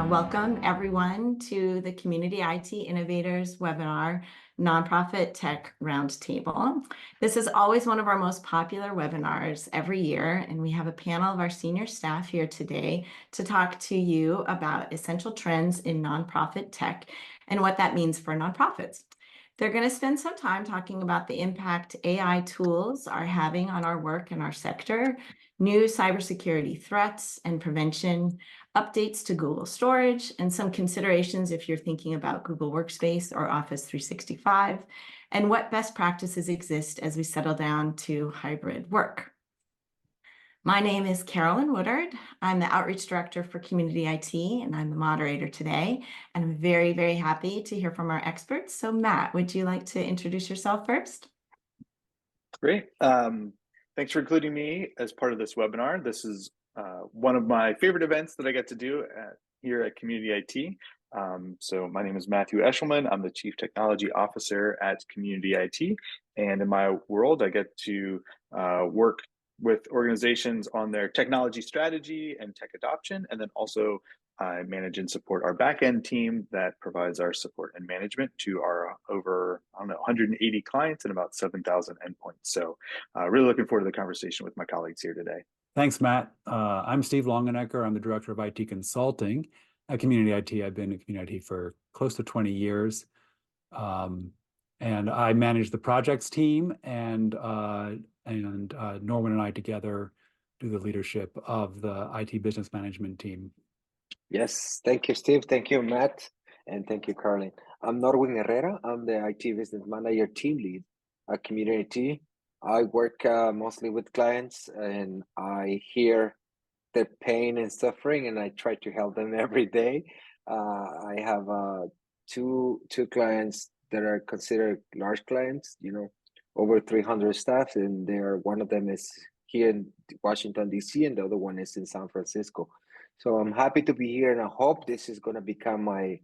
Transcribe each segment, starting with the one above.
Welcome everyone to the Community IT Innovators webinar, Nonprofit Tech Roundtable. This is always one of our most popular webinars every year, and we have a panel of our senior staff here today to talk to you about essential trends in nonprofit tech and what that means for nonprofits. They're going to spend some time talking about the impact AI tools are having on our work and our sector, new cybersecurity threats and prevention, updates to Google Storage, and some considerations if you're thinking about Google Workspace or Office 365, and what best practices exist as we settle down to hybrid work. My name is Carolyn Woodard. I'm the Outreach Director for Community IT, and I'm the moderator today. And I'm very, very happy to hear from our experts. So Matt, would you like to introduce yourself first? Great. Thanks for including me as part of this webinar. This is one of my favorite events that I get to do here at Community IT. So my name is Matthew Eshleman. I'm the Chief Technology Officer at Community IT. And in my world, I get to work with organizations on their technology strategy and tech adoption. And then also I manage and support our backend team that provides our support and management to our over, 180 clients and about 7,000 endpoints. So really looking forward to the conversation with my colleagues here today. Thanks, Matt. I'm Steve Longenecker. I'm the Director of IT Consulting at Community IT. I've been at Community IT for close to 20 years. And I manage the projects team, and Norwin and I together do the leadership of the IT business management team. Yes, thank you, Steve. Thank you, Matt. And thank you, Carolyn. I'm Norwin Herrera. I'm the IT business manager team lead at Community. I work mostly with clients, and I hear their pain and suffering, and I try to help them every day. I have two clients that are considered large clients, over 300 staff, and one of them is here in Washington, D.C., and the other one is in San Francisco. So I'm happy to be here, and I hope this is going to become my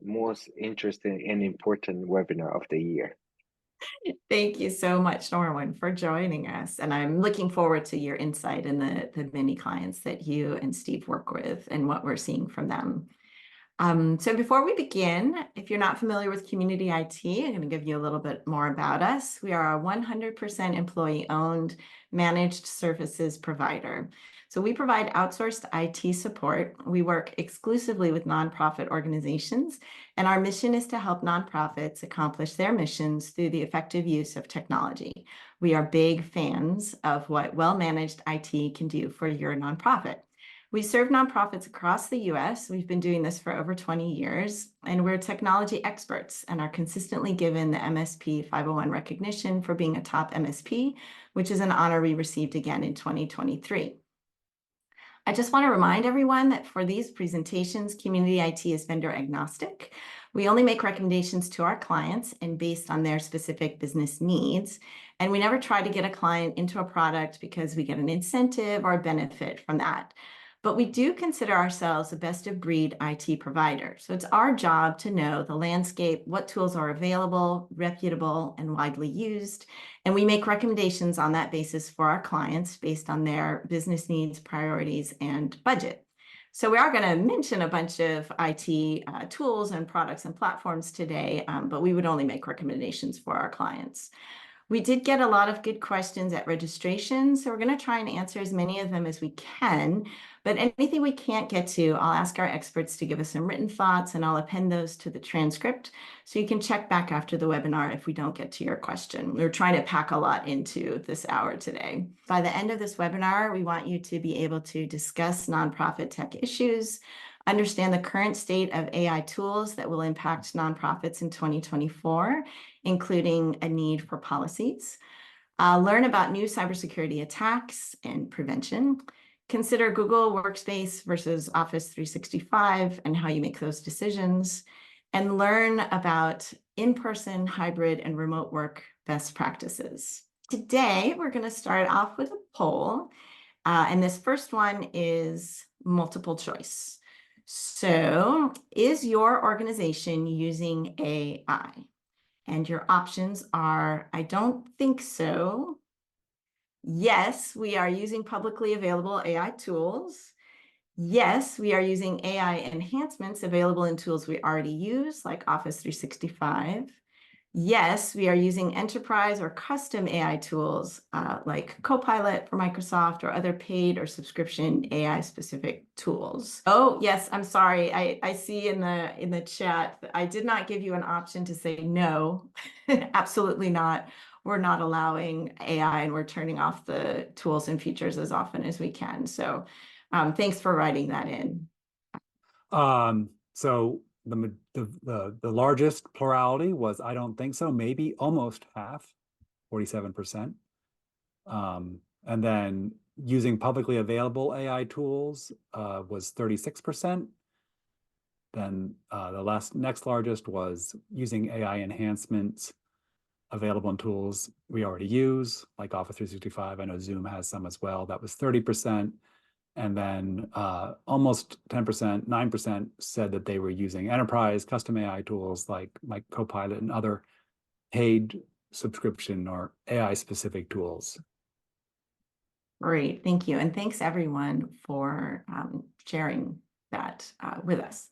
most interesting and important webinar of the year. Thank you so much, Norwin, for joining us. And I'm looking forward to your insight in the many clients that you and Steve work with and what we're seeing from them. So before we begin, if you're not familiar with Community IT, I'm going to give you a little bit more about us. We are a 100% employee-owned managed services provider. So we provide outsourced IT support. We work exclusively with nonprofit organizations, and our mission is to help nonprofits accomplish their missions through the effective use of technology. We are big fans of what well-managed IT can do for your nonprofit. We serve nonprofits across the U.S. We've been doing this for over 20 years, and we're technology experts and are consistently given the MSP 501 recognition for being a top MSP, which is an honor we received again in 2023. I just want to remind everyone that for these presentations, Community IT is vendor agnostic. We only make recommendations to our clients and based on their specific business needs. And we never try to get a client into a product because we get an incentive or a benefit from that. But we do consider ourselves a best-of-breed IT provider. So it's our job to know the landscape, what tools are available, reputable, and widely used. And we make recommendations on that basis for our clients based on their business needs, priorities, and budget. So we are going to mention a bunch of IT tools and products and platforms today, but we would only make recommendations for our clients. We did get a lot of good questions at registration, so we're going to try and answer as many of them as we can. But anything we can't get to, I'll ask our experts to give us some written thoughts, and I'll append those to the transcript so you can check back after the webinar if we don't get to your question. We're trying to pack a lot into this hour today. By the end of this webinar, we want you to be able to discuss nonprofit tech issues, understand the current state of AI tools that will impact nonprofits in 2024, including a need for policies, learn about new cybersecurity attacks and prevention, consider Google Workspace versus Office 365 and how you make those decisions, and learn about in-person, hybrid, and remote work best practices. Today, we're going to start off with a poll, and this first one is multiple choice. So, is your organization using AI? And your options are, I don't think so. Yes, we are using publicly available AI tools. Yes, we are using AI enhancements available in tools we already use, like Office 365. Yes, we are using enterprise or custom AI tools like Copilot for Microsoft or other paid or subscription AI specific tools. Oh, yes, I'm sorry. I see in the chat that I did not give you an option to say no. Absolutely not. We're not allowing AI, and we're turning off the tools and features as often as we can. So thanks for writing that in. So the largest plurality was I don't think so, maybe almost half, 47%. And then using publicly available AI tools was 36%. Then the next largest was using AI enhancements available in tools we already use, like Office 365. I know Zoom has some as well. That was 30%. And then almost 10%, 9% said that they were using enterprise custom AI tools like Copilot and other paid subscription or AI specific tools. Great, thank you. And thanks everyone for sharing that with us.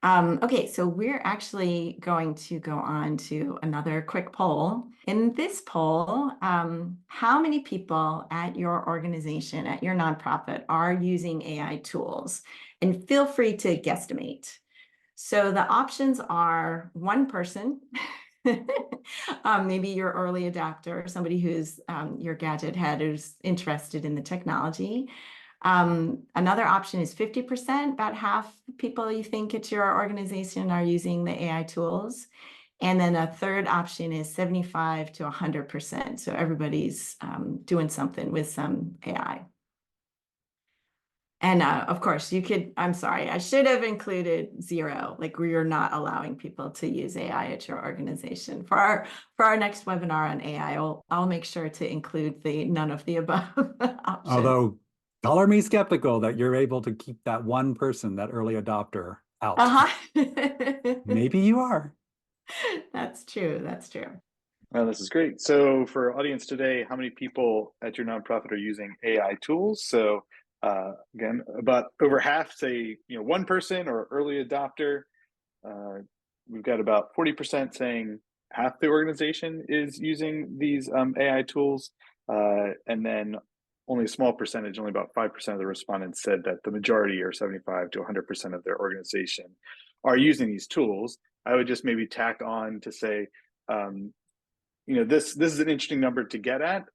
Okay, so we're actually going to go on to another quick poll. In this poll, how many people at your organization, at your nonprofit, are using AI tools? And feel free to guesstimate. So the options are one person, maybe your early adopter, somebody who's your gadget head who's interested in the technology. Another option is 50%, about half the people you think at your organization are using the AI tools. And then a third option is 75 to 100%. So everybody's doing something with some AI. And of course, you could, I'm sorry, I should have included 0, like we're not allowing people to use AI at your organization. For our next webinar on AI, I'll make sure to include the none of the above options. Although, color me skeptical that you're able to keep that one person, that early adopter, out. Maybe you are. That's true. That's true. Well, this is great. So for audience today, how many people at your nonprofit are using AI tools? So again, about over half say, one person or early adopter. We've got about 40% saying half the organization is using these AI tools. And then only a small percentage, only about 5% of the respondents said that the majority, or 75 to 100% of their organization, are using these tools. I would just maybe tack on to say, this is an interesting number to get at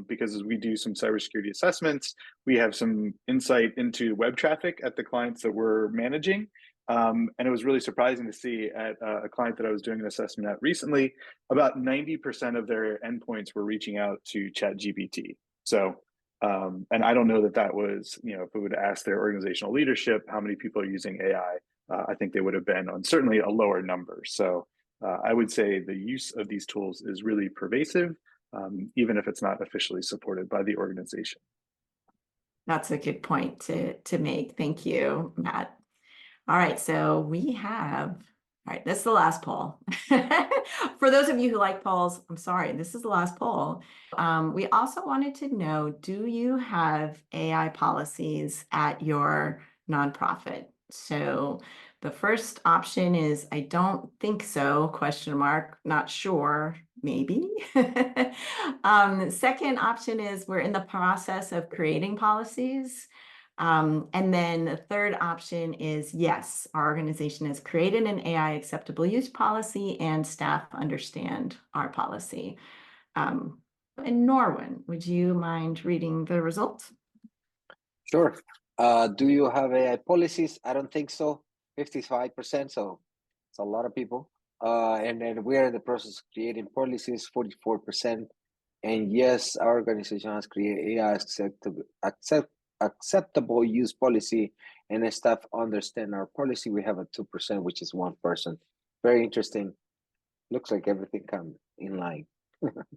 because as we do some cybersecurity assessments, we have some insight into web traffic at the clients that we're managing. And it was really surprising to see at a client that I was doing an assessment at recently, about 90% of their endpoints were reaching out to ChatGPT. So, and I don't know that was, if it would ask their organizational leadership how many people are using AI, I think they would have been on certainly a lower number. So I would say the use of these tools is really pervasive, even if it's not officially supported by the organization. That's a good point to make. Thank you, Matt. All right, so we have, all right, this is the last poll. For those of you who like polls, I'm sorry, this is the last poll. We also wanted to know, do you have AI policies at your nonprofit? So the first option is, I don't think so, question mark, not sure, maybe. Second option is, we're in the process of creating policies. And then the third option is, yes, our organization has created an AI acceptable use policy and staff understand our policy. And Norwin, would you mind reading the results? Sure. Do you have AI policies? I don't think so. 55%, so it's a lot of people. And then we're in the process of creating policies, 44%. And yes, our organization has created AI acceptable use policy, and the staff understand our policy. We have a 2%, which is 1%. Very interesting. Looks like everything come in line.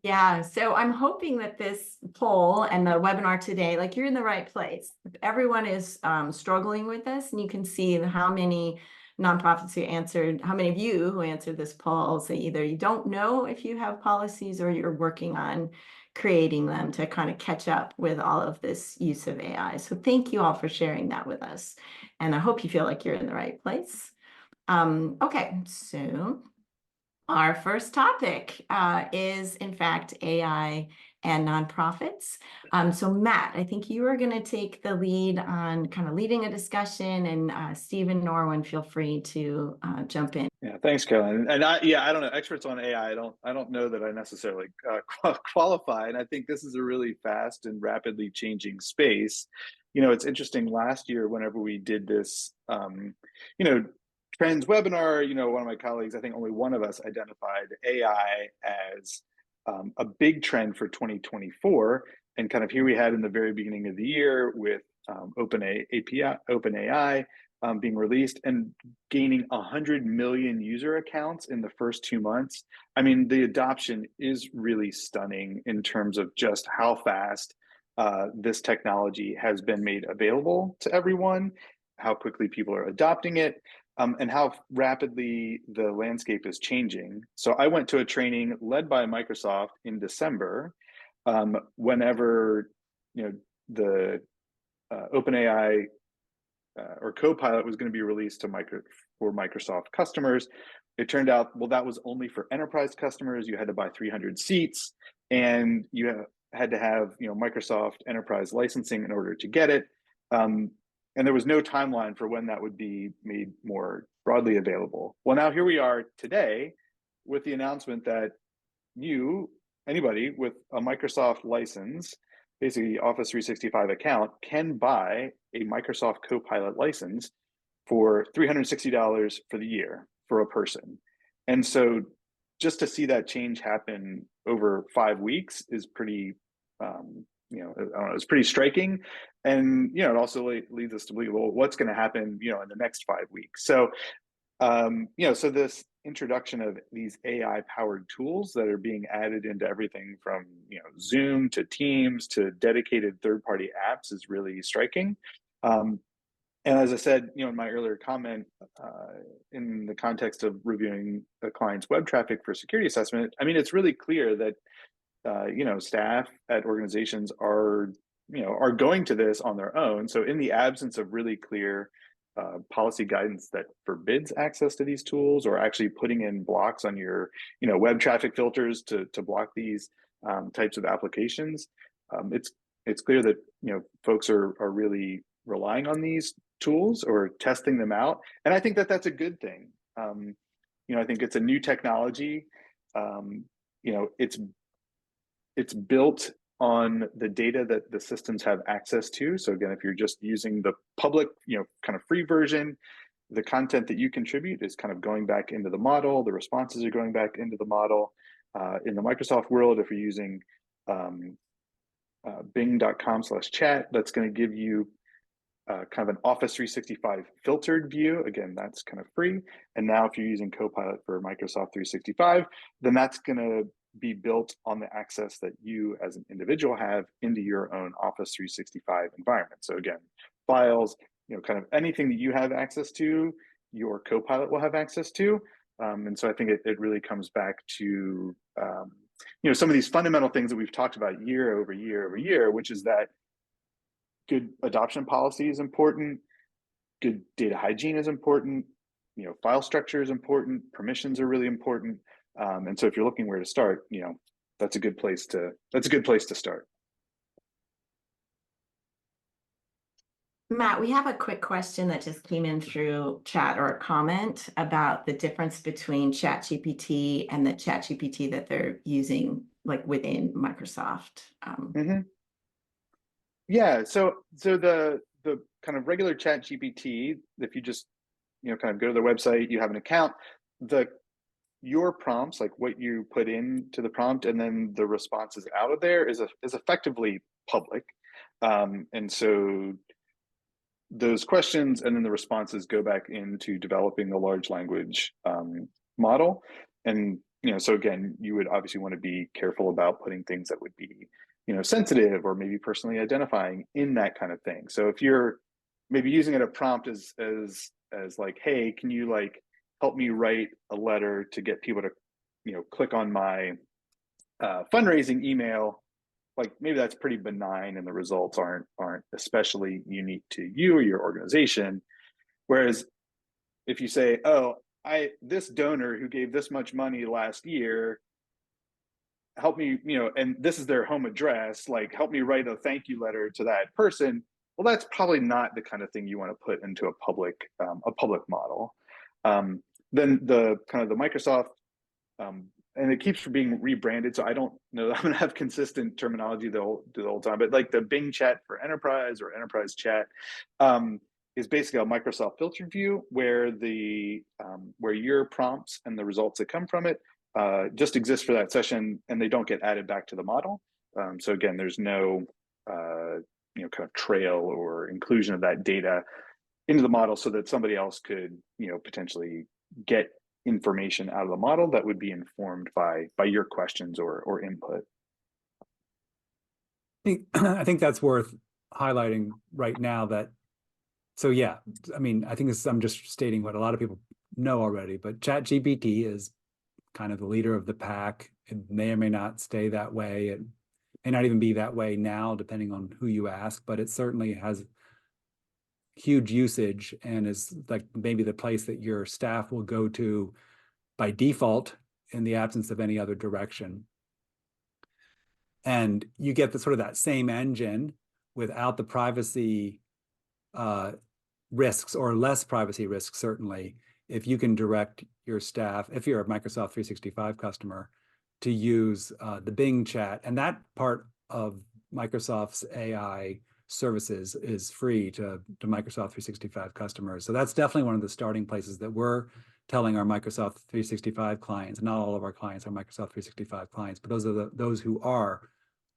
Yeah, so I'm hoping that this poll and the webinar today, like you're in the right place. If everyone is struggling with this, and you can see how many nonprofits who answered, how many of you who answered this poll say either you don't know if you have policies or you're working on creating them to kind of catch up with all of this use of AI. So thank you all for sharing that with us. And I hope you feel like you're in the right place. Okay, so our first topic is, in fact, AI and nonprofits. So Matt, I think you are going to take the lead on kind of leading a discussion, and Steve and Norwin, feel free to jump in. Yeah, thanks, Carolyn. And I don't know, experts on AI. I don't know that I necessarily qualify. And I think this is a really fast and rapidly changing space. It's interesting. Last year, whenever we did this, trends webinar, one of my colleagues, I think only one of us identified AI as a big trend for 2024. And kind of here we had in the very beginning of the year with OpenAI being released and gaining 100 million user accounts in the first 2 months. I mean, the adoption is really stunning in terms of just how fast this technology has been made available to everyone, how quickly people are adopting it, and how rapidly the landscape is changing. So I went to a training led by Microsoft in December, whenever the OpenAI or Copilot was going to be released to for Microsoft customers. It turned out, well, that was only for enterprise customers. You had to buy 300 seats, and you had to have Microsoft enterprise licensing in order to get it. And there was no timeline for when that would be made more broadly available. Well, now here we are today with the announcement that anybody with a Microsoft license, basically Office 365 account, can buy a Microsoft Copilot license for $360 for the year for a person. And so just to see that change happen over 5 weeks is pretty, I don't know, it's pretty striking. And, it also leads us to believe, well, what's going to happen, in the next 5 weeks? So, so this introduction of these AI-powered tools that are being added into everything from, Zoom to Teams to dedicated third-party apps is really striking. And as I said, in my earlier comment, in the context of reviewing a client's web traffic for security assessment, I mean, it's really clear that, staff at organizations are going to this on their own. So in the absence of really clear policy guidance that forbids access to these tools, or actually putting in blocks on your, web traffic filters to block these types of applications, it's clear that folks are really relying on these tools or testing them out, and I think that that's a good thing. I think it's a new technology. It's built on the data that the systems have access to. So again, if you're just using the public, kind of free version, the content that you contribute is kind of going back into the model. The responses are going back into the model. In the Microsoft world, if you're using bing.com/chat, that's going to give you kind of an Office 365 filtered view. Again, that's kind of free. And now if you're using Copilot for Microsoft 365, then that's going to be built on the access that you as an individual have into your own Office 365 environment. So again, files, kind of anything that you have access to, your Copilot will have access to. And so I think it really comes back to, some of these fundamental things that we've talked about year over year over year, which is that good adoption policy is important, good data hygiene is important, file structure is important, permissions are really important. And so if you're looking where to start, that's a good place to start. Matt, we have a quick question that just came in through chat, or a comment about the difference between ChatGPT and the ChatGPT that they're using, like within Microsoft. Yeah, so the kind of regular ChatGPT, if you just kind of go to their website, you have an account, your prompts, like what you put into the prompt and then the responses out of there is effectively public. And so those questions and then the responses go back into developing the large language model. And so again, you would obviously want to be careful about putting things that would be sensitive or maybe personally identifying in that kind of thing. So if you're maybe using it a prompt as like, hey, can you like help me write a letter to get people to click on my fundraising email like maybe that's pretty benign and the results aren't especially unique to you or your organization. Whereas if you say, oh, this donor who gave this much money last year, help me, and this is their home address, like help me write a thank you letter to that person. Well, that's probably not the kind of thing you want to put into a public model. Then the kind of the Microsoft, and it keeps being rebranded, so I don't know that I'm going to have consistent terminology the whole time. But like the Bing Chat for Enterprise or Enterprise Chat is basically a Microsoft filtered view where where your prompts and the results that come from it just exist for that session, and they don't get added back to the model. So again, there's no kind of trail or inclusion of that data into the model so that somebody else could potentially get information out of the model that would be informed by your questions or input. I think that's worth highlighting right now that, so yeah, I mean, I think I'm just stating what a lot of people know already, but ChatGPT is kind of the leader of the pack. It may or may not stay that way. It may not even be that way now, depending on who you ask, but it certainly has huge usage and is like maybe the place that your staff will go to by default in the absence of any other direction. And you get the sort of that same engine without the privacy risks, or less privacy risks, certainly, if you can direct your staff, if you're a Microsoft 365 customer, to use the Bing chat. And that part of Microsoft's AI services is free to Microsoft 365 customers. So that's definitely one of the starting places that we're telling our Microsoft 365 clients. Not all of our clients are Microsoft 365 clients, but those are those who are.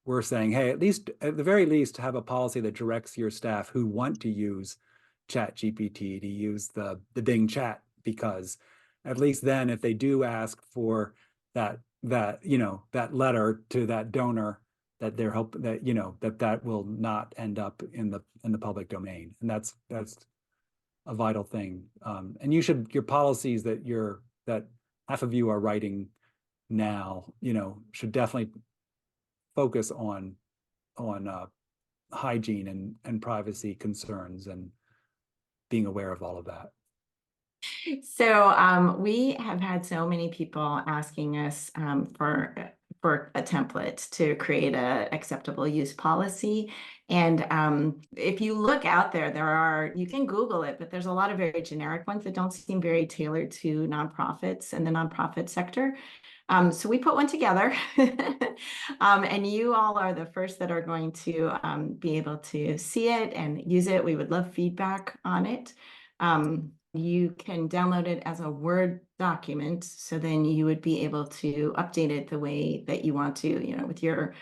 We're saying, hey, at the very least, have a policy that directs your staff who want to use ChatGPT to use the Bing chat, because at least then, if they do ask for that letter to that donor, that they're hoping that that will not end up in the public domain, and that's a vital thing. And your policies that half of you are writing now, should definitely focus on hygiene and privacy concerns and being aware of all of that. So we have had so many people asking us for a template to create a acceptable use policy. And if you look out there, you can Google it, but there's a lot of very generic ones that don't seem very tailored to nonprofits and the nonprofit sector. So we put one together, and you all are the first that are going to be able to see it and use it. We would love feedback on it. You can download it as a Word document, so then you would be able to update it the way that you want to, with your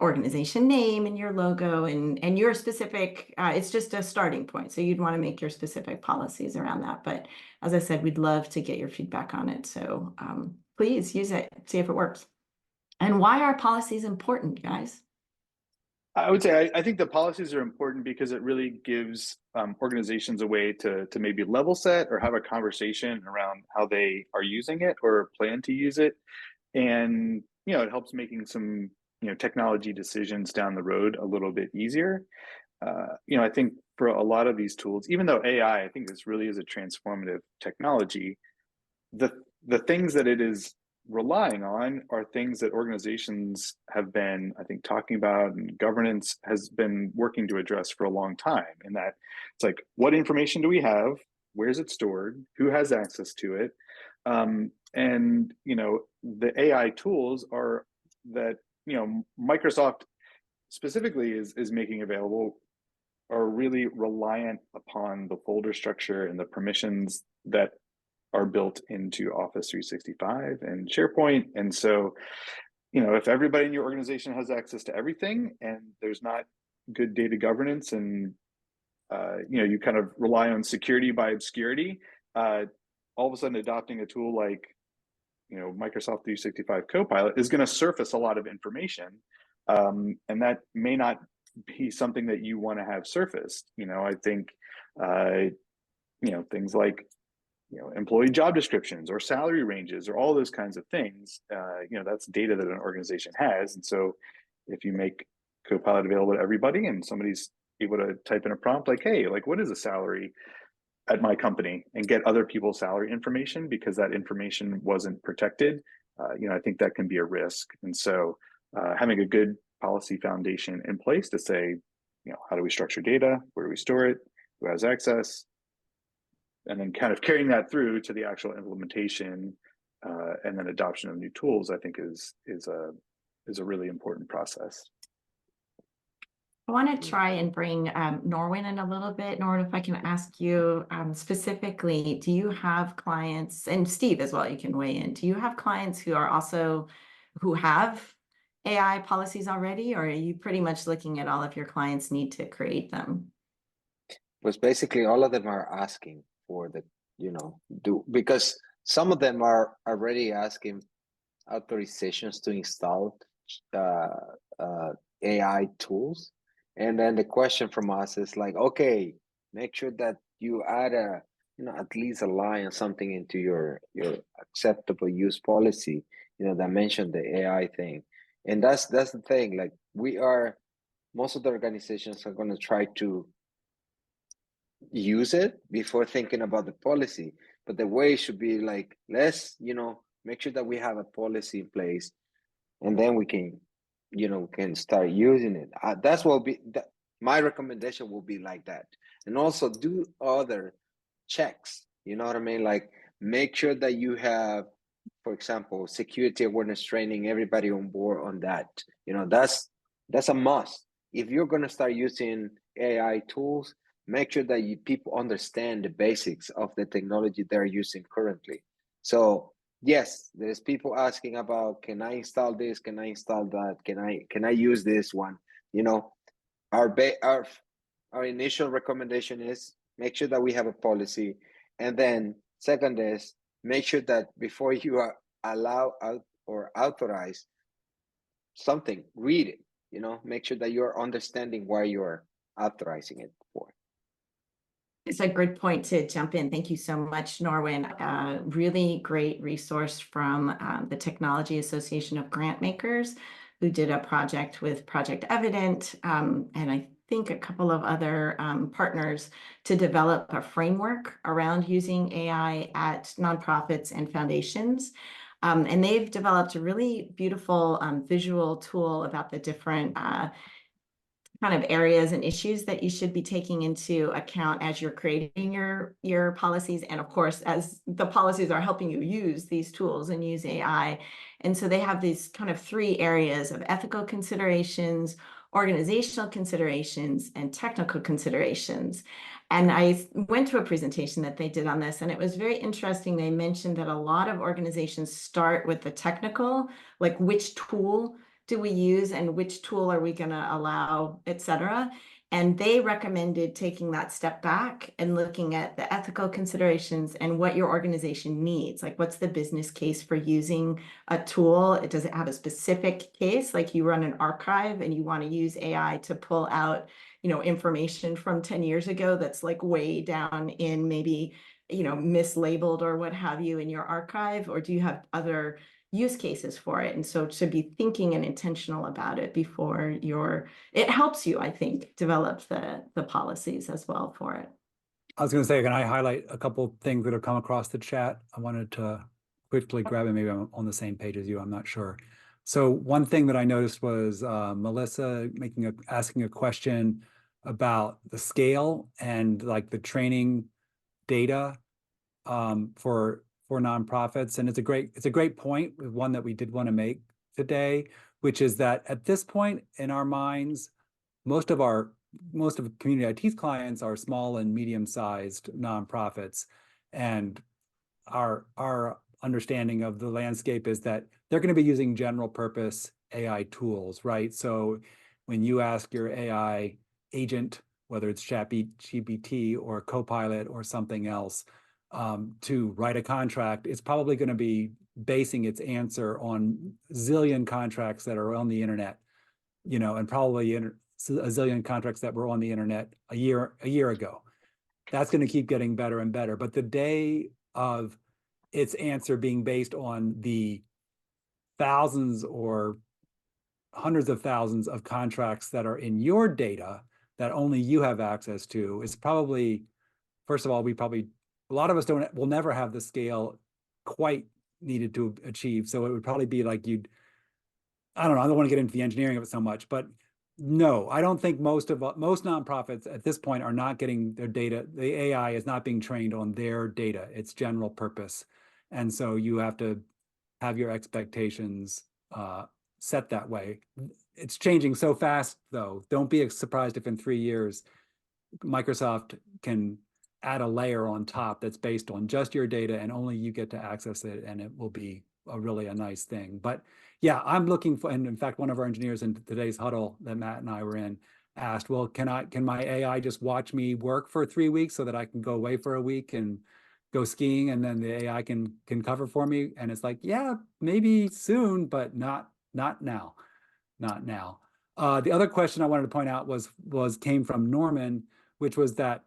organization name and your logo and your specific, it's just a starting point. So you'd want to make your specific policies around that. But as I said, we'd love to get your feedback on it. So please use it, see if it works. And why are policies important, guys? I would say I think the policies are important because it really gives organizations a way to maybe level set or have a conversation around how they are using it or plan to use it. And, it helps making some, technology decisions down the road a little bit easier. I think for a lot of these tools, even though AI, I think this really is a transformative technology, the things that it is relying on are things that organizations have been, I think, talking about, and governance has been working to address for a long time. And that it's like, what information do we have? Where is it stored? Who has access to it? And the AI tools are that Microsoft specifically is making available are really reliant upon the folder structure and the permissions that are built into Office 365 and SharePoint. And so, if everybody in your organization has access to everything and there's not good data governance and, you kind of rely on security by obscurity, all of a sudden adopting a tool like, Microsoft 365 Copilot is going to surface a lot of information. And that may not be something that you want to have surfaced. I think, things like, employee job descriptions or salary ranges or all those kinds of things, that's data that an organization has. And so if you make Copilot available to everybody, and somebody's able to type in a prompt like, hey, like, what is a salary at my company, and get other people's salary information because that information wasn't protected, I think that can be a risk. And so having a good policy foundation in place to say, how do we structure data? Where do we store it? Who has access? And then kind of carrying that through to the actual implementation and then adoption of new tools, I think is a really important process. I want to try and bring Norwin in a little bit. Norwin, if I can ask you specifically, do you have clients, and Steve as well, you can weigh in, do you have clients who have AI policies already, or are you pretty much looking at all of your clients need to create them? Was basically all of them are asking for the, because some of them are already asking authorizations to install AI tools. And then the question from us is like, okay, make sure that you add at least a line or something into your acceptable use policy, that mentioned the AI thing. And that's the thing, like most of the organizations are going to try to use it before thinking about the policy. But the way should be like, let's, make sure that we have a policy in place, and then we can start using it. That's what my recommendation will be like that. And also do other checks, you know what I mean? Like make sure that you have, for example, security awareness training, everybody on board on that. That's a must. If you're going to start using AI tools, make sure that people understand the basics of the technology they're using currently. So yes, there's people asking about, can I install this? Can I install that? Can I use this one? Our initial recommendation is make sure that we have a policy, and then second is make sure that before you allow out or authorize something, read it. Make sure that you're understanding why you're authorizing it for. It's a good point to jump in. Thank you so much, Norwin. Really great resource from the Technology Association of Grant Makers, who did a project with Project Evident, and I think a couple of other partners to develop a framework around using AI at nonprofits and foundations. And they've developed a really beautiful visual tool about the different kind of areas and issues that you should be taking into account as you're creating your policies. And of course, as the policies are helping you use these tools and use AI. And so they have these kind of 3 areas of ethical considerations, organizational considerations, and technical considerations. And I went to a presentation that they did on this, and it was very interesting. They mentioned that a lot of organizations start with the technical, like which tool do we use and which tool are we going to allow, et cetera. And they recommended taking that step back and looking at the ethical considerations and what your organization needs. Like, what's the business case for using a tool? Does it have a specific case? Like you run an archive and you want to use AI to pull out, information from 10 years ago that's like way down in maybe, mislabeled or what have you in your archive? Or do you have other use cases for it? And so to be thinking and intentional about it before it helps you, I think, develop the policies as well for it. I was going to say, can I highlight a couple of things that have come across the chat? I wanted to quickly grab it. Maybe I'm on the same page as you. I'm not sure. So one thing that I noticed was Melissa asking a question about the scale and like the training data for nonprofits. And it's a great point, one that we did want to make today, which is that at this point in our minds, most of community IT's clients are small and medium-sized nonprofits. And our understanding of the landscape is that they're going to be using general purpose AI tools, right? So when you ask your AI agent, whether it's ChatGPT or Copilot or something else, to write a contract, it's probably going to be basing its answer on zillion contracts that are on the internet, and probably a zillion contracts that were on the internet a year ago. That's going to keep getting better and better. But the day of its answer being based on the thousands or hundreds of thousands of contracts that are in your data that only you have access to, is probably, first of all, a lot of us will never have the scale quite needed to achieve. So it would probably be like I don't know, I don't want to get into the engineering of it so much, but no, I don't think most nonprofits at this point are not getting their data. The AI is not being trained on their data. It's general purpose. And so you have to have your expectations set that way. It's changing so fast, though. Don't be surprised if in 3 years, Microsoft can add a layer on top that's based on just your data and only you get to access it, and it will be a nice thing. But yeah, I'm looking for, and in fact, one of our engineers in today's huddle that Matt and I were in asked, well, can my AI just watch me work for 3 weeks so that I can go away for a week and go skiing, and then the AI can cover for me? And it's like, yeah, maybe soon, but not now, not now. The other question I wanted to point out came from Norman, which was that,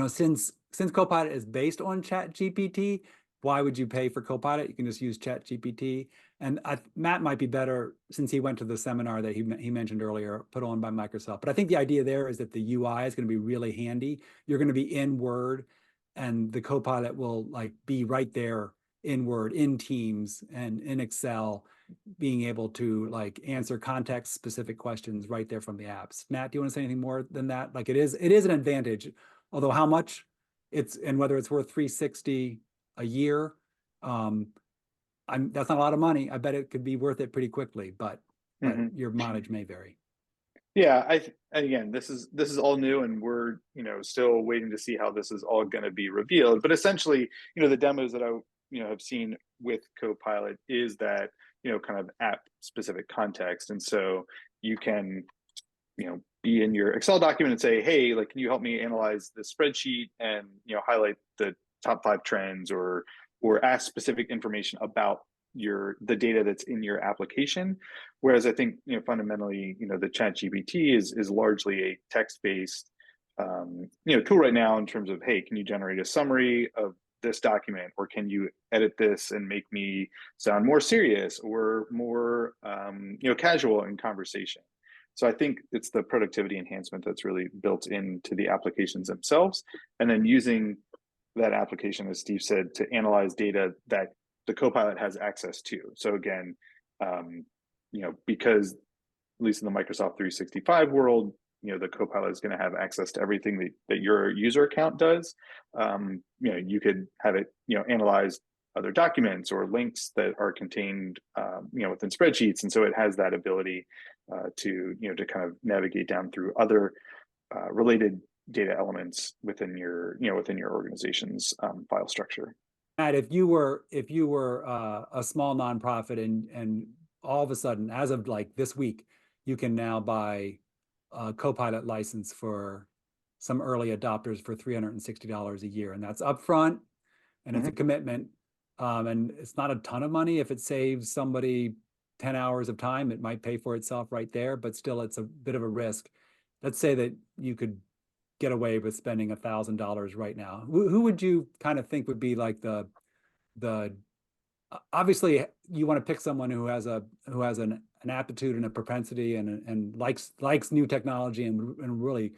since Copilot is based on ChatGPT, why would you pay for Copilot? You can just use ChatGPT. And Matt might be better, since he went to the seminar that he mentioned earlier, put on by Microsoft. But I think the idea there is that the UI is going to be really handy. You're going to be in Word, and the Copilot will be right there in Word, in Teams, and in Excel, being able to answer context-specific questions right there from the apps. Matt, do you want to say anything more than that? It is an advantage, although how much and whether it's worth $360 a year, that's not a lot of money. I bet it could be worth it pretty quickly, but your mileage may vary. Yeah, again, this is all new, and we're still waiting to see how this is all going to be revealed. But essentially, the demos that I have seen with Copilot is that kind of app specific context, and so you can be in your Excel document and say, hey, can you help me analyze this spreadsheet and highlight the top 5 trends, or ask specific information about the data that's in your application. Whereas I think fundamentally the ChatGPT is largely a text-based tool right now, in terms of, hey, can you generate a summary of this document, or can you edit this and make me sound more serious or more casual in conversation. So I think it's the productivity enhancement that's really built into the applications themselves, and then using that application, as Steve said, to analyze data that the Copilot has access to. So again, because at least in the Microsoft 365 world, the Copilot is going to have access to everything that your user account does. You could have it, analyze other documents or links that are contained, within spreadsheets, and so it has that ability to kind of navigate down through other related data elements within your organization's file structure. Matt, if you were a small nonprofit and all of a sudden, as of this week, you can now buy a Copilot license for some early adopters for $360 a year, and that's upfront, and it's a commitment, and it's not a ton of money. If it saves somebody 10 hours of time, it might pay for itself right there, but still it's a bit of a risk. Let's say that you could get away with spending $1,000 right now. Who would you kind of think would be the obviously you want to pick someone who has an aptitude and a propensity and likes new technology and really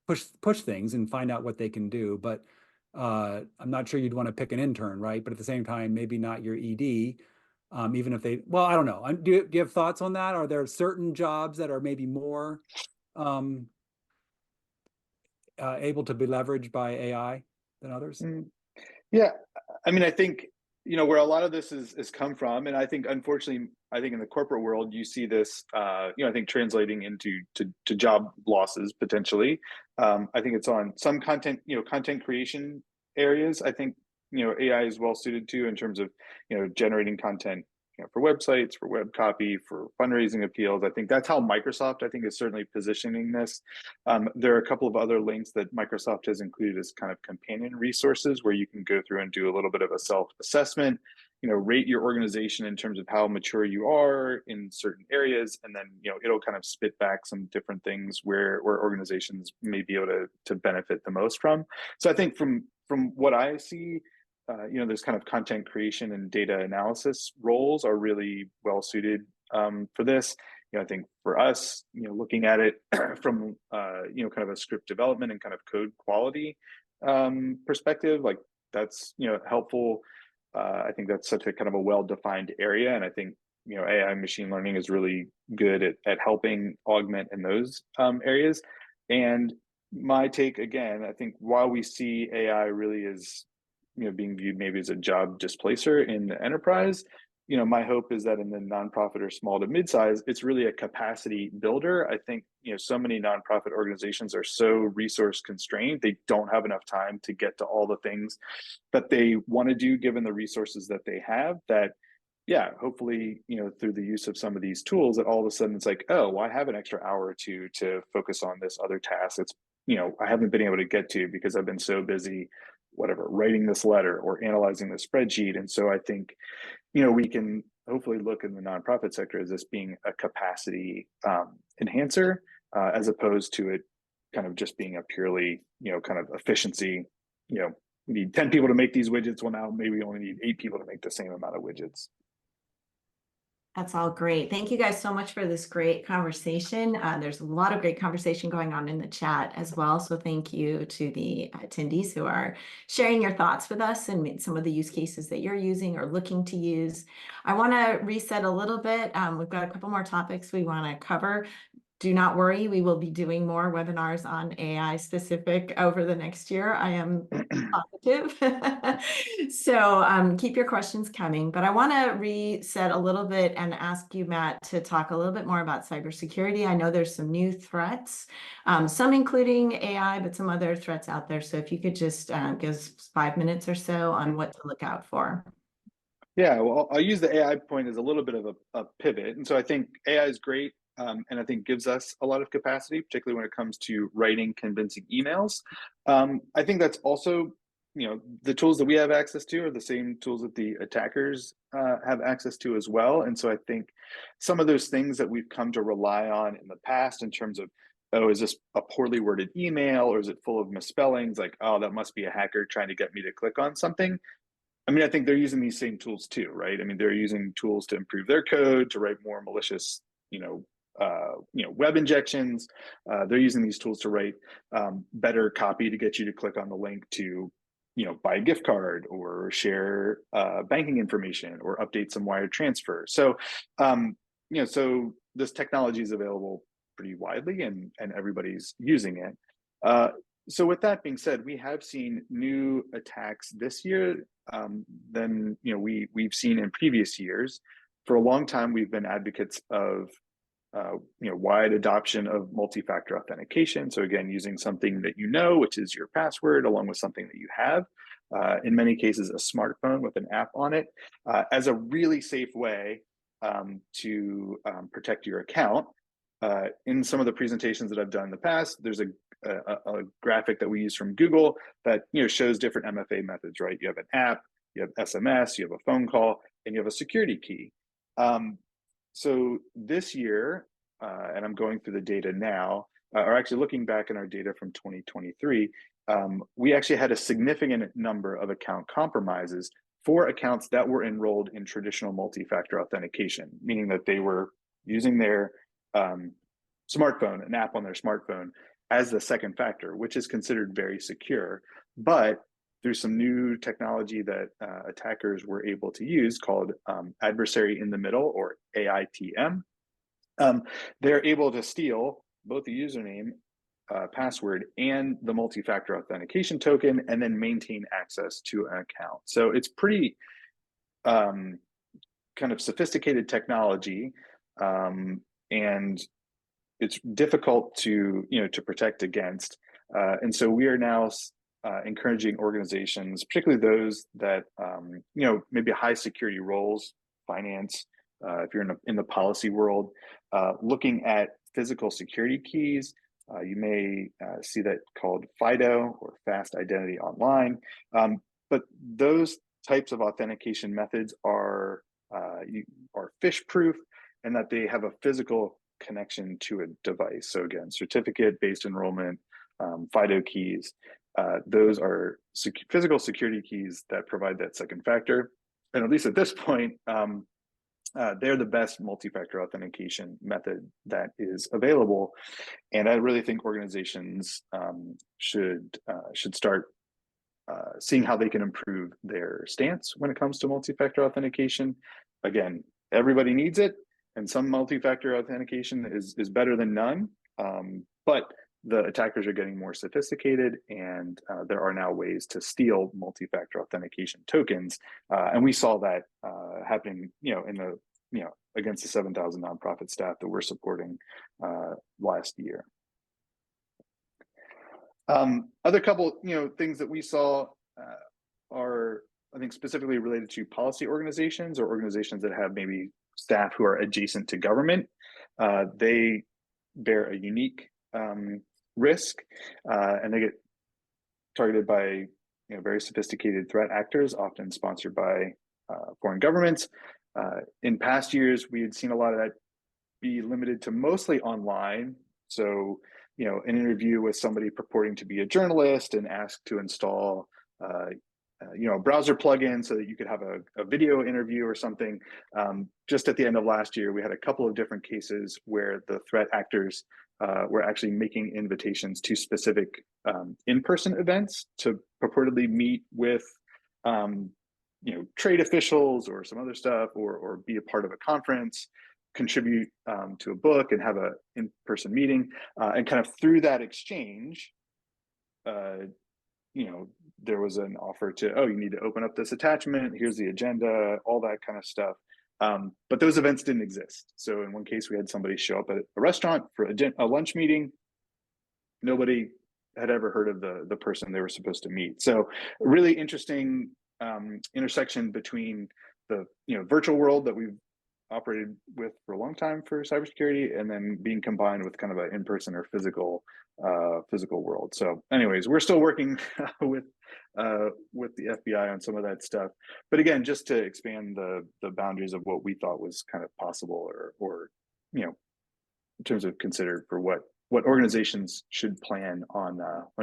push things and find out what they can do. But I'm not sure you'd want to pick an intern, right? But at the same time, maybe not your ED, even if they, well, I don't know. Do you have thoughts on that? Are there certain jobs that are maybe more able to be leveraged by AI than others? Yeah, I mean, I think where a lot of this is come from, and I think unfortunately, in the corporate world, you see this, I think translating into job losses potentially. I think it's on some content creation areas. I think AI is well suited to, in terms of generating content for websites, for web copy, for fundraising appeals. I think that's how Microsoft, is certainly positioning this. There are a couple of other links that Microsoft has included as kind of companion resources, where you can go through and do a little bit of a self-assessment, rate your organization in terms of how mature you are in certain areas, and then it'll kind of spit back some different things where organizations may be able to benefit the most from. So I think from what I see, this kind of content creation and data analysis roles are really well suited for this. I think for us, looking at it from kind of a script development and kind of code quality perspective, like that's helpful. I think that's such a kind of a well-defined area, and I think AI machine learning is really good at helping augment in those areas. And my take, again, I think while we see AI really is being viewed maybe as a job displacer in the enterprise, my hope is that in the nonprofit or small to mid-size, it's really a capacity builder. I think so many nonprofit organizations are so resource constrained, they don't have enough time to get to all the things that they want to do given the resources that they have. That hopefully through the use of some of these tools, that all of a sudden it's like, oh, well, I have an extra hour or two to focus on this other task that's I haven't been able to get to because I've been so busy, whatever, writing this letter or analyzing the spreadsheet. And so I think we can hopefully look in the nonprofit sector as this being a capacity enhancer, as opposed to it kind of just being a purely kind of efficiency. We need 10 people to make these widgets. Well, now maybe we only need 8 people to make the same amount of widgets. That's all great. Thank you guys so much for this great conversation. There's a lot of great conversation going on in the chat as well. So thank you to the attendees who are sharing your thoughts with us and some of the use cases that you're using or looking to use. I want to reset a little bit. We've got a couple more topics we want to cover. Do not worry, we will be doing more webinars on AI specific over the next year. I am positive. So keep your questions coming. But I want to reset a little bit and ask you, Matt, to talk a little bit more about cybersecurity. I know there's some new threats, some including AI, but some other threats out there. So if you could just give us 5 minutes or so on what to look out for. Yeah, well, I'll use the AI point as a little bit of a pivot. And so I think AI is great. And I think gives us a lot of capacity, particularly when it comes to writing convincing emails. I think that's also, the tools that we have access to are the same tools that the attackers have access to as well. And so I think some of those things that we've come to rely on in the past in terms of, oh, is this a poorly worded email or is it full of misspellings? Like, oh, that must be a hacker trying to get me to click on something. I mean, I think they're using these same tools too, right? I mean, they're using tools to improve their code, to write more malicious, web injections. They're using these tools to write better copy to get you to click on the link to, buy a gift card or share banking information or update some wire transfer. So, so this technology is available pretty widely and everybody's using it. So with that being said, we have seen new attacks this year than we've seen in previous years. For a long time, we've been advocates of wide adoption of multi-factor authentication. So again, using something that which is your password, along with something that you have, in many cases, a smartphone with an app on it, as a really safe way to protect your account. In some of the presentations that I've done in the past, there's a graphic that we use from Google that shows different MFA methods, right? You have an app, you have SMS, you have a phone call, and you have a security key. So this year, and I'm going through the data now, or actually looking back in our data from 2023, we actually had a significant number of account compromises for accounts that were enrolled in traditional multi-factor authentication, meaning that they were using their smartphone, an app on their smartphone, as the second factor, which is considered very secure. But through some new technology that attackers were able to use called adversary in the middle, or AITM, they're able to steal both the username, password, and the multi-factor authentication token, and then maintain access to an account. So it's pretty kind of sophisticated technology, and it's difficult to protect against. And so we are now encouraging organizations, particularly those that maybe high security roles, finance, if you're in the policy world, looking at physical security keys. You may see that called FIDO, or Fast Identity Online. But those types of authentication methods are phish-proof, and that they have a physical connection to a device. So again, certificate-based enrollment, FIDO keys, those are physical security keys that provide that second factor. And at least at this point, they're the best multi-factor authentication method that is available. And I really think organizations should start seeing how they can improve their stance when it comes to multi-factor authentication. Again, everybody needs it, and some multi-factor authentication is better than none. But the attackers are getting more sophisticated, and there are now ways to steal multi-factor authentication tokens. And we saw that happening, in the against the 7,000 nonprofit staff that we're supporting last year. Other couple, things that we saw are, I think, specifically related to policy organizations or organizations that have maybe staff who are adjacent to government. They bear a unique risk, and they get targeted by very sophisticated threat actors, often sponsored by foreign governments. In past years, we had seen a lot of that be limited to mostly online. So, an interview with somebody purporting to be a journalist and asked to install, a browser plugin so that you could have a video interview or something. Just at the end of last year, we had a couple of different cases where the threat actors were actually making invitations to specific in-person events to purportedly meet with trade officials or some other stuff, or be a part of a conference, contribute to a book, and have a in-person meeting. And kind of through that exchange, there was an offer to, oh, you need to open up this attachment, here's the agenda, all that kind of stuff. But those events didn't exist. So in one case, we had somebody show up at a restaurant for a lunch meeting. Nobody had ever heard of the person they were supposed to meet. So a really interesting intersection between the virtual world that we've operated with for a long time for cybersecurity, and then being combined with kind of an in-person or physical world. So anyways, we're still working with the FBI on some of that stuff. But again, just to expand the boundaries of what we thought was kind of possible, or in terms of considered for what organizations should plan on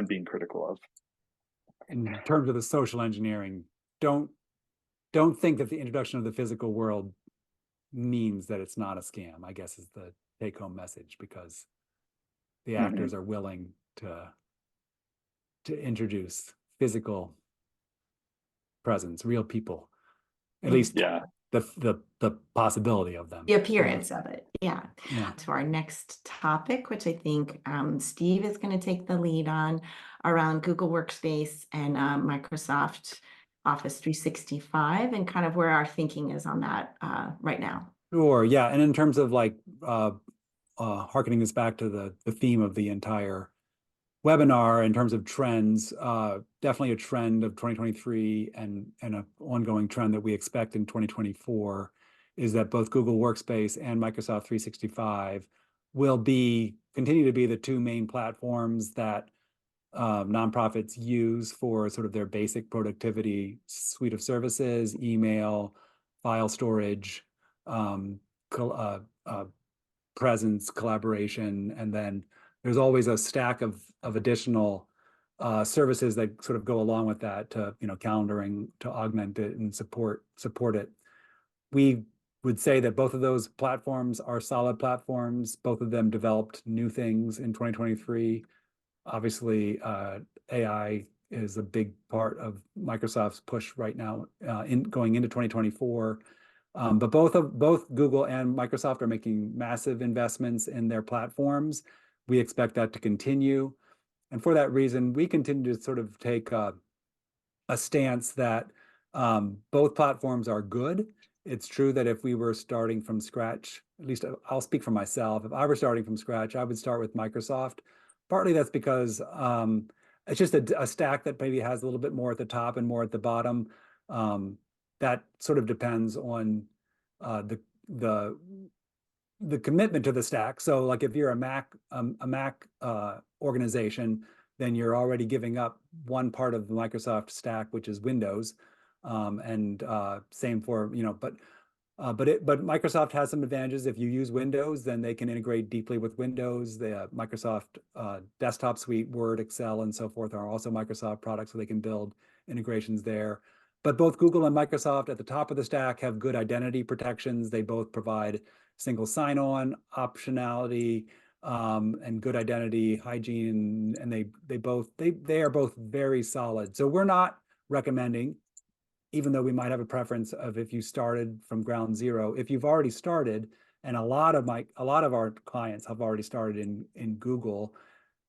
being critical of. In terms of the social engineering, don't think that the introduction of the physical world means that it's not a scam, I guess, is the take-home message, because the actors are willing to introduce physical presence, real people, at least the possibility of them, the appearance of it. Yeah. To our next topic, which I think Steve is going to take the lead on, around Google Workspace and Microsoft Office 365, and kind of where our thinking is on that right now. Sure. Yeah. And in terms of like hearkening this back to the theme of the entire webinar, in terms of trends, definitely a trend of 2023 and an ongoing trend that we expect in 2024 is that both Google Workspace and Microsoft 365 will continue to be the two main platforms that nonprofits use for sort of their basic productivity suite of services: email, file storage, presence, collaboration, and then there's always a stack of additional services that sort of go along with that, to calendaring, to augment it and support it. We would say that both of those platforms are solid platforms. Both of them developed new things in 2023. Obviously, AI is a big part of Microsoft's push right now, going into 2024. But both Google and Microsoft are making massive investments in their platforms. We expect that to continue. And for that reason, we continue to sort of take a stance that both platforms are good. It's true that if we were starting from scratch, at least I'll speak for myself, if I were starting from scratch, I would start with Microsoft. Partly that's because it's just a stack that maybe has a little bit more at the top and more at the bottom. That sort of depends on the commitment to the stack. So like if you're a Mac organization, then you're already giving up one part of the Microsoft stack, which is Windows, and same for but Microsoft has some advantages. If you use Windows, then they can integrate deeply with Windows. The Microsoft desktop suite, Word, Excel, and so forth are also Microsoft products, so they can build integrations there. But both Google and Microsoft at the top of the stack have good identity protections. They both provide single sign-on optionality, and good identity hygiene, and they are both very solid. So we're not recommending, even though we might have a preference of if you started from ground zero, if you've already started, and a lot of our clients have already started in Google.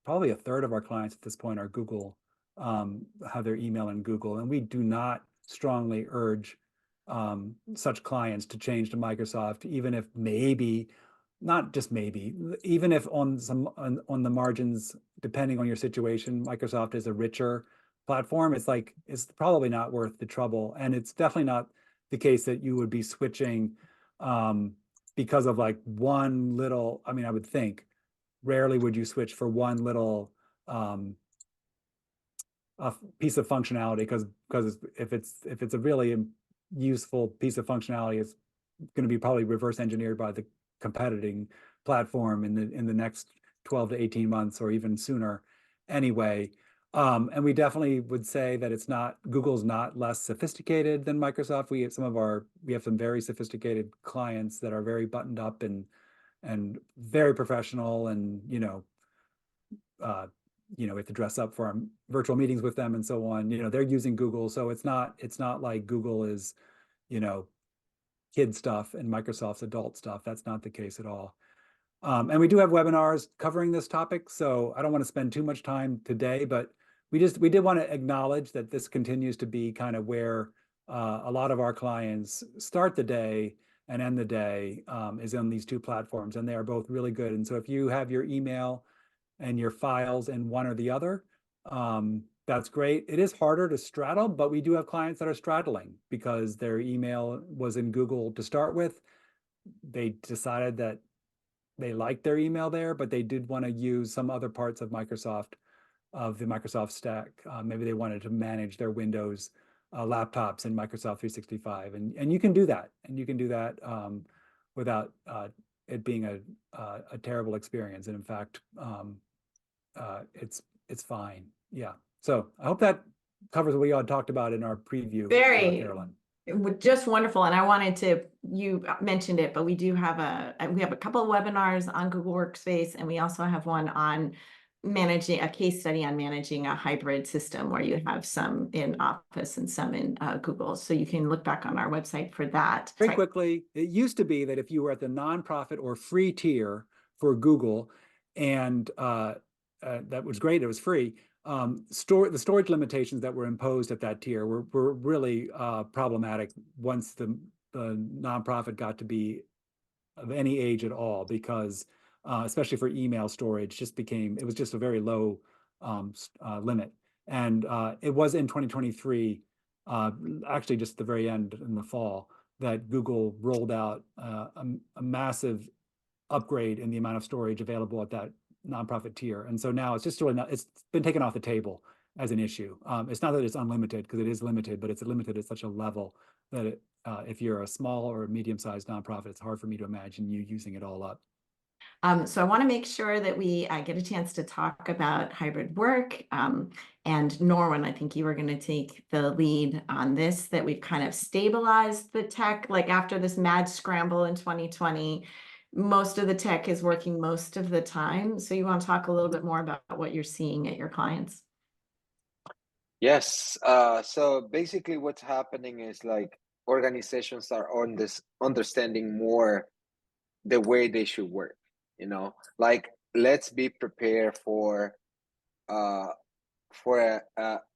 Probably a third of our clients at this point are Google, have their email in Google, and we do not strongly urge such clients to change to Microsoft, even if maybe, not just maybe, even if on the margins, depending on your situation, Microsoft is a richer platform. It's probably not worth the trouble, and it's definitely not the case that you would be switching because of like one little. I mean, I would think rarely would you switch for one little a piece of functionality, because if it's a really useful piece of functionality, it's going to be probably reverse engineered by the competing platform in the next 12 to 18 months or even sooner anyway. And we definitely would say that Google's not less sophisticated than Microsoft. We have some very sophisticated clients that are very buttoned up and very professional, and we have to dress up for our virtual meetings with them and so on. They're using Google, so it's not like Google is kid stuff and Microsoft's adult stuff. That's not the case at all. And we do have webinars covering this topic, so I don't want to spend too much time today, but we did want to acknowledge that this continues to be kind of where a lot of our clients start the day and end the day, is on these two platforms, and they are both really good. And so if you have your email and your files in one or the other, that's great. It is harder to straddle, but we do have clients that are straddling because their email was in Google to start with. They decided that they liked their email there, but they did want to use some other parts of the Microsoft stack. Maybe they wanted to manage their Windows laptops in Microsoft 365, and you can do that, without it being a terrible experience. And in fact, it's fine. Yeah. So I hope that covers what we all talked about in our preview. Carolyn. Just wonderful. And you mentioned it, but we have a couple of webinars on Google Workspace, and we also have one on managing a case study on managing a hybrid system where you have some in Office and some in Google. So you can look back on our website for that. Very quickly, it used to be that if you were at the nonprofit or free tier for Google, and that was great, it was free. The storage limitations that were imposed at that tier were really problematic once the nonprofit got to be of any age at all, because especially for email storage, it was just a very low limit. And it was in 2023, actually just the very end in the fall, that Google rolled out a massive upgrade in the amount of storage available at that nonprofit tier. And so now it's just really not, it's been taken off the table as an issue. It's not that it's unlimited, because it is limited, but it's limited at such a level that if you're a small or a medium-sized nonprofit, it's hard for me to imagine you using it all up. So I want to make sure that we get a chance to talk about hybrid work. And Norwin, I think you were going to take the lead on this, that we've kind of stabilized the tech, like after this mad scramble in 2020. Most of the tech is working most of the time. So you want to talk a little bit more about what you're seeing at your clients? Yes. So basically what's happening is like organizations are on this understanding more the way they should work, like let's be prepared for a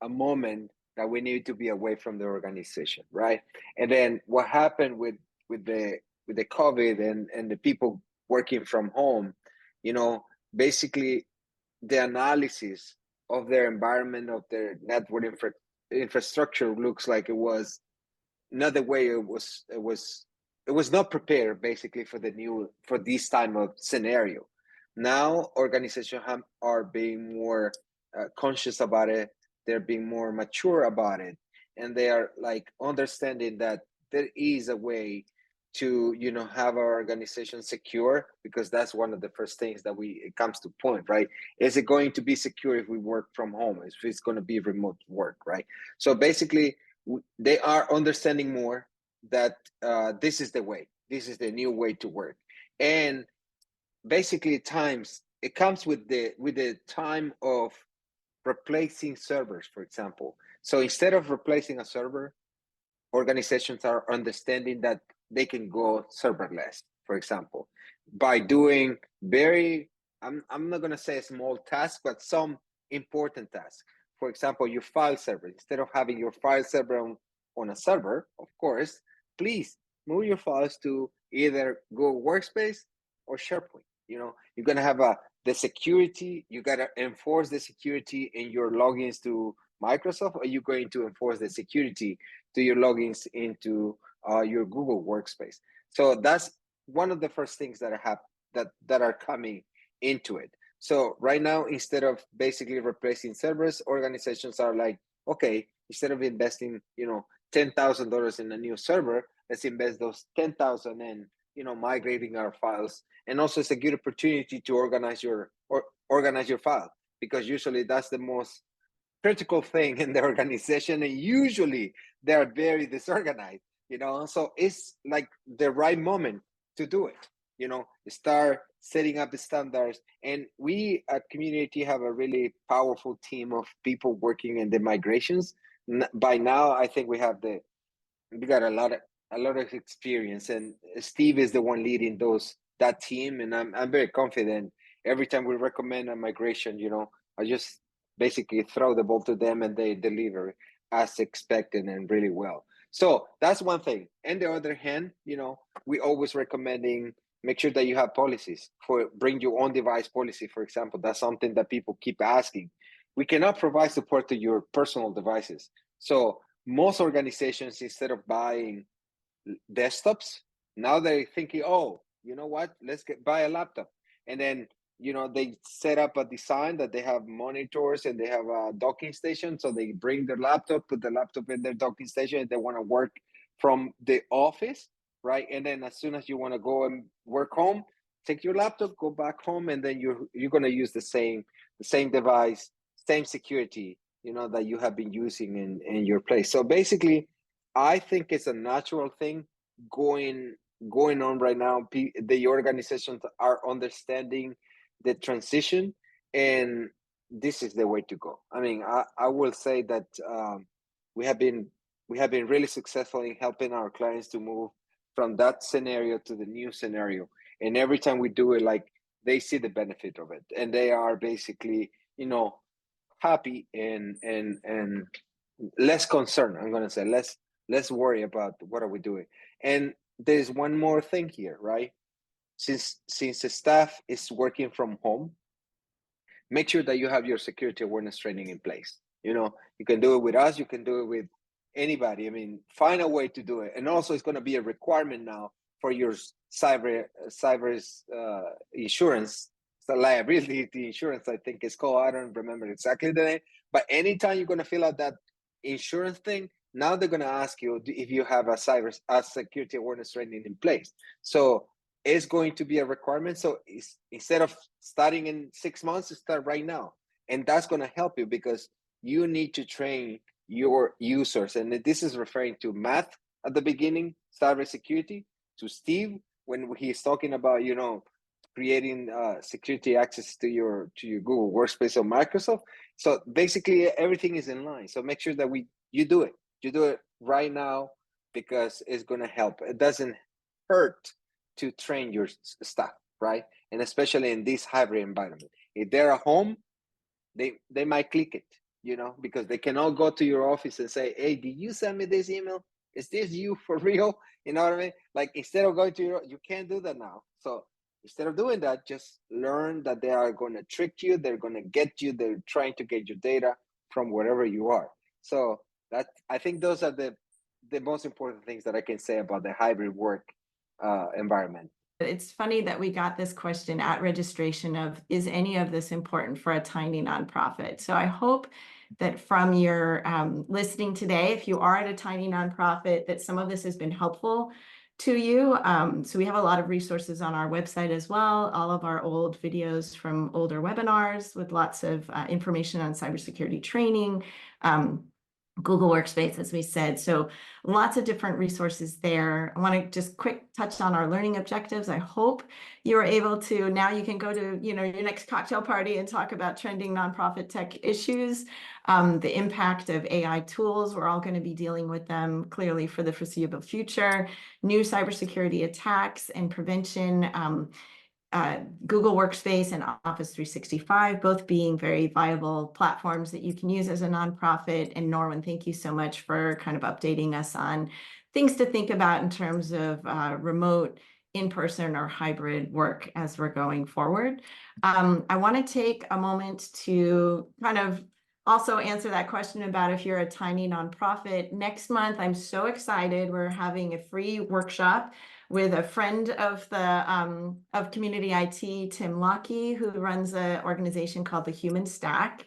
moment that we need to be away from the organization, right? And then what happened with the COVID and the people working from home, basically the analysis of their environment, of their network infrastructure looks like it was not the way it was not prepared basically for this time of scenario. Now organizations are being more conscious about it. They're being more mature about it, and they are like understanding that there is a way to have our organization secure, because that's one of the first things that it comes to point, right? Is it going to be secure if we work from home, if it's going to be remote work, right? So basically they are understanding more that this is the way, this is the new way to work. And basically it comes with the time of replacing servers, for example. So instead of replacing a server, organizations are understanding that they can go serverless, for example, by doing I'm not going to say a small task, but some important tasks. For example, your file server, instead of having your file server on a server, of course, please move your files to either Google Workspace or SharePoint. You're going to have the security, you got to enforce the security in your logins to Microsoft, or you're going to enforce the security to your logins into your Google Workspace. So that's one of the first things that are coming into it. So right now, instead of basically replacing servers, organizations are like, okay, instead of investing, $10,000 in a new server, let's invest those $10,000 in, migrating our files. And also it's a good opportunity to organize your file, because usually that's the most critical thing in the organization, and usually they're very disorganized, so it's like the right moment to do it, start setting up the standards. And we at Community have a really powerful team of people working in the migrations. By now, I think we got a lot of experience, and Steve is the one leading that team, and I'm very confident. Every time we recommend a migration, I just basically throw the ball to them and they deliver as expected and really well. So that's one thing. And the other hand, we always recommending make sure that you have policies for bring your own device policy, for example. That's something that people keep asking. We cannot provide support to your personal devices. So most organizations, instead of buying desktops, now they're thinking, oh, you know what, let's buy a laptop. And then they set up a design that they have monitors and they have a docking station. So they bring their laptop, put the laptop in their docking station, and they want to work from the office, right? And then as soon as you want to go and work home, take your laptop, go back home, and then you're going to use the same device, same security, that you have been using in your place. So basically, I think it's a natural thing going on right now. The organizations are understanding the transition, and this is the way to go. I mean, I will say that we have been really successful in helping our clients to move from that scenario to the new scenario. And every time we do it, like, they see the benefit of it, and they are basically, happy and less concerned. I'm going to say less worry about what are we doing. And there's one more thing here, right? Since the staff is working from home, make sure that you have your security awareness training in place. You can do it with us, you can do it with anybody. I mean, find a way to do it. And also, it's going to be a requirement now for your cyber insurance, the liability insurance, I think it's called. I don't remember exactly the name, but anytime you're going to fill out that insurance thing, now they're going to ask you if you have a security awareness training in place. So it's going to be a requirement. So instead of starting in 6 months, start right now. And that's going to help you, because you need to train your users. And this is referring to Matt at the beginning, cybersecurity, to Steve when he's talking about, creating security access to your Google Workspace or Microsoft. So basically everything is in line. So make sure that you do it right now, because it's going to help. It doesn't hurt to train your staff, right? And especially in this hybrid environment, if they're at home, they might click it, because they cannot go to your office and say, hey, did you send me this email? Is this you for real? You know what I mean? Like, instead of going to you can't do that now. So instead of doing that, just learn that they are going to trick you. They're going to get you. They're trying to get your data from wherever you are. So I think those are the most important things that I can say about the hybrid work environment. It's funny that we got this question at registration of, is any of this important for a tiny nonprofit? So I hope that from your listening today, if you are at a tiny nonprofit, that some of this has been helpful to you. So we have a lot of resources on our website as well, all of our old videos from older webinars with lots of information on cybersecurity training. Google Workspace, as we said. So lots of different resources there. I want to just quick touch on our learning objectives. I hope you are able to, now you can go to, your next cocktail party and talk about trending nonprofit tech issues, the impact of AI tools. We're all going to be dealing with them clearly for the foreseeable future, new cybersecurity attacks and prevention, Google Workspace and Office 365, both being very viable platforms that you can use as a nonprofit. And Norwin, thank you so much for kind of updating us on things to think about in terms of remote, in-person, or hybrid work as we're going forward. I want to take a moment to kind of also answer that question about if you're a tiny nonprofit. Next month, I'm so excited. We're having a free workshop with a friend of the of community IT, Tim Lockey, who runs an organization called the Human Stack.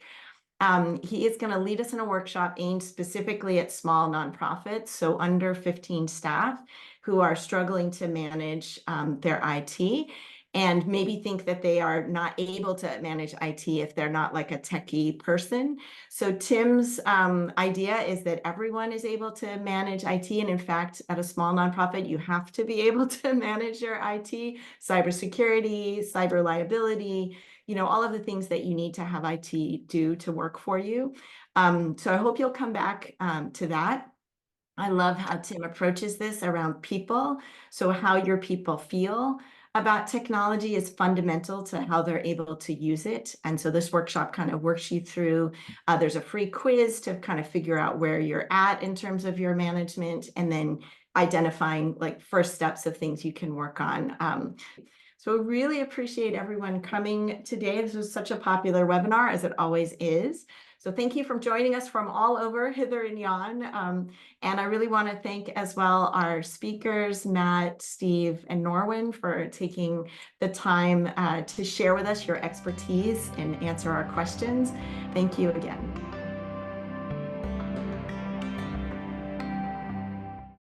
He is going to lead us in a workshop aimed specifically at small nonprofits, so under 15 staff, who are struggling to manage their IT and maybe think that they are not able to manage IT if they're not like a techie person. So Tim's idea is that everyone is able to manage IT. And in fact, at a small nonprofit, you have to be able to manage your IT, cybersecurity, cyber liability, all of the things that you need to have IT do to work for you. So I hope you'll come back to that. I love how Tim approaches this around people. So how your people feel about technology is fundamental to how they're able to use it. And so this workshop kind of works you through. There's a free quiz to kind of figure out where you're at in terms of your management, and then identifying like first steps of things you can work on. So really appreciate everyone coming today. This was such a popular webinar, as it always is. So thank you for joining us from all over, hither and yon. And I really want to thank as well our speakers, Matt, Steve, and Norwin, for taking the time to share with us your expertise and answer our questions. Thank you again.